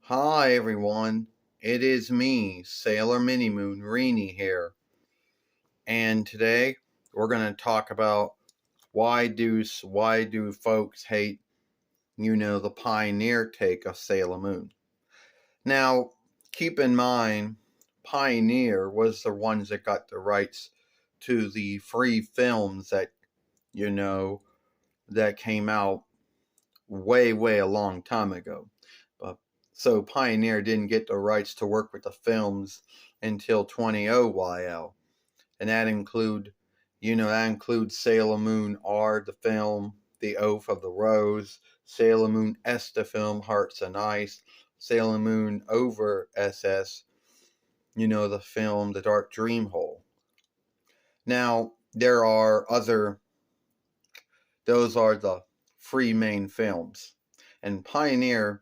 Hi everyone, it is me, Sailor Minimoon Reenie here, and today we're going to talk about why do folks hate, the pioneer take of Sailor Moon. Now, keep in mind, Pioneer was the ones that got the rights to the free films you know, that came out way a long time ago. But so Pioneer didn't get the rights to work with the films until 20OYL, and that includes Sailor Moon R, the film, The Oath of the Rose, Sailor Moon S, the film, Hearts and Ice, Sailor Moon Over SS, the film, The Dark Dream Hole. Now there are those are the free main films, and Pioneer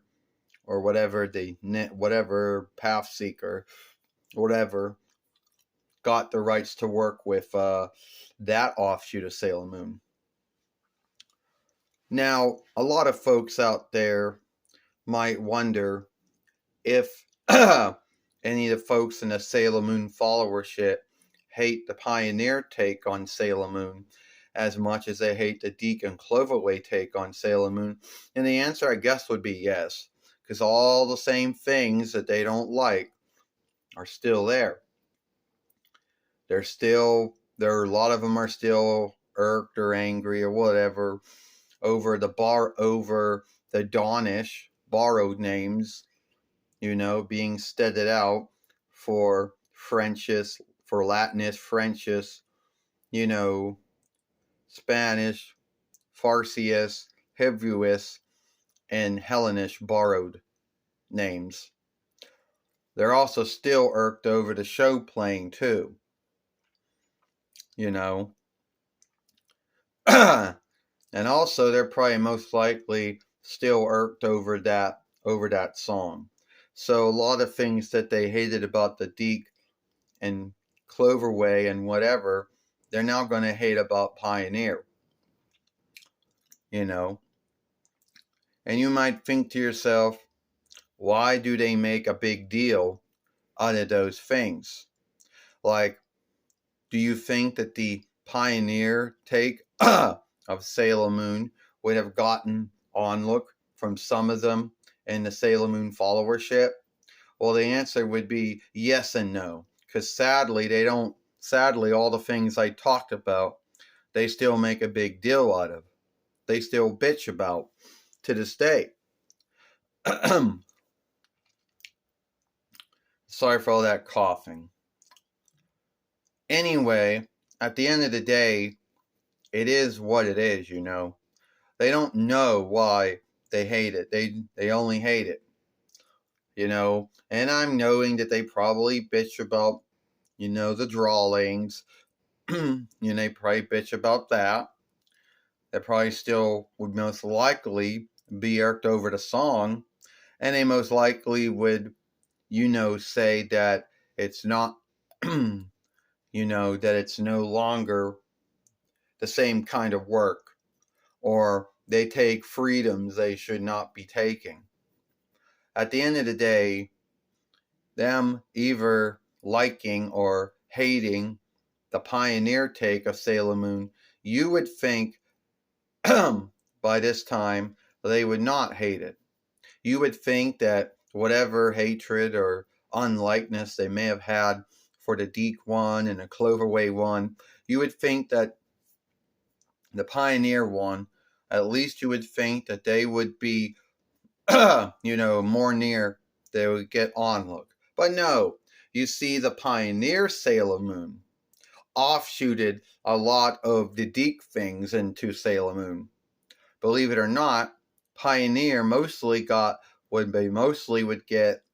or whatever Pathseeker, whatever, got the rights to work with that offshoot of Sailor Moon. Now, a lot of folks out there might wonder if any of the folks in the Sailor Moon followership hate the Pioneer take on Sailor Moon as much as they hate the Deke and Cloverway take on Sailor Moon. And the answer, I guess, would be yes, because all the same things that they don't like are still there. A lot of them are still irked or angry or whatever over the Dawnish borrowed names, being studied out for Frenchis, for Latinus, Frenchis, Spanish, Farcius, Hebrewis, and Hellenish borrowed names. They're also still irked over the show playing too. And also they're probably most likely still irked over that song. So a lot of things that they hated about the Deke and Cloverway and whatever, they're now going to hate about Pioneer. And you might think to yourself, why do they make a big deal out of those things? Like, do you think that the Pioneer take of Sailor Moon would have gotten onlook from some of them in the Sailor Moon followership? Well, the answer would be yes and no, because sadly, all the things I talked about, they still make a big deal out of. They still bitch about to this day. Sorry for all that coughing. Anyway, at the end of the day, it is what it is, They don't know why they hate it. They only hate it. And I'm knowing that they probably bitch about, the drawings. They probably bitch about that. They probably still would most likely be irked over the song. And they most likely would, say that it's not, that it's no longer the same kind of work, or they take freedoms they should not be taking. At the end of the day, them either liking or hating the Pioneer take of Sailor Moon, you would think by this time they would not hate it. You would think that whatever hatred or unlikeness they may have had for the Deke one and the Cloverway one, you would think that the Pioneer one, at least you would think that they would be, more near, they would get onlook. But no, you see the Pioneer Sailor Moon offshooted a lot of the Deke things into Sailor Moon. Believe it or not, Pioneer would get,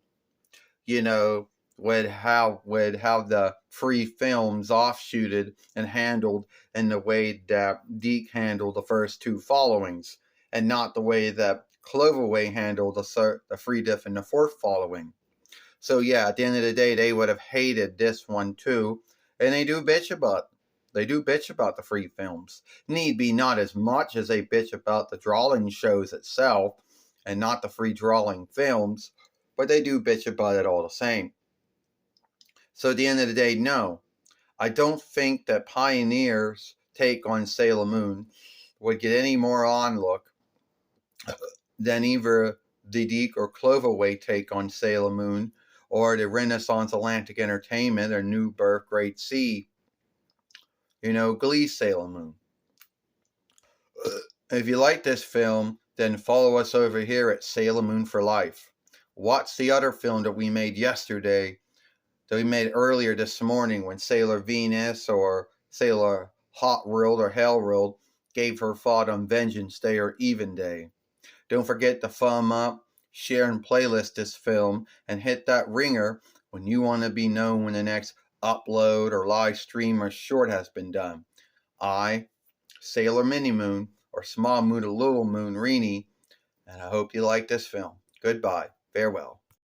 would have the free films offshooted and handled in the way that Deke handled the first two followings, and not the way that Cloverway handled the free diff and the fourth following. So yeah, at the end of the day, they would have hated this one too, and they do bitch about the free films. Need be not as much as they bitch about the drawing shows itself, and not the free drawing films. but they do bitch about it all the same. So at the end of the day, no, I don't think that Pioneer's take on Sailor Moon would get any more onlook than either the Deke or Cloverway take on Sailor Moon, or the Renaissance Atlantic Entertainment or New Birth Great Sea, Glee Sailor Moon. If you like this film, then follow us over here at Sailor Moon for Life. Watch the other film that we made yesterday, that we made earlier this morning, when Sailor Venus or Sailor Hot World or Hell World gave her thought on Vengeance Day or Even Day. Don't forget to thumb up, share, and playlist this film, and hit that ringer when you want to be known when the next upload or live stream or short has been done. I, Sailor Mini Moon, or Small Moon or Little Moon Reenie, and I hope you like this film. Goodbye. Farewell.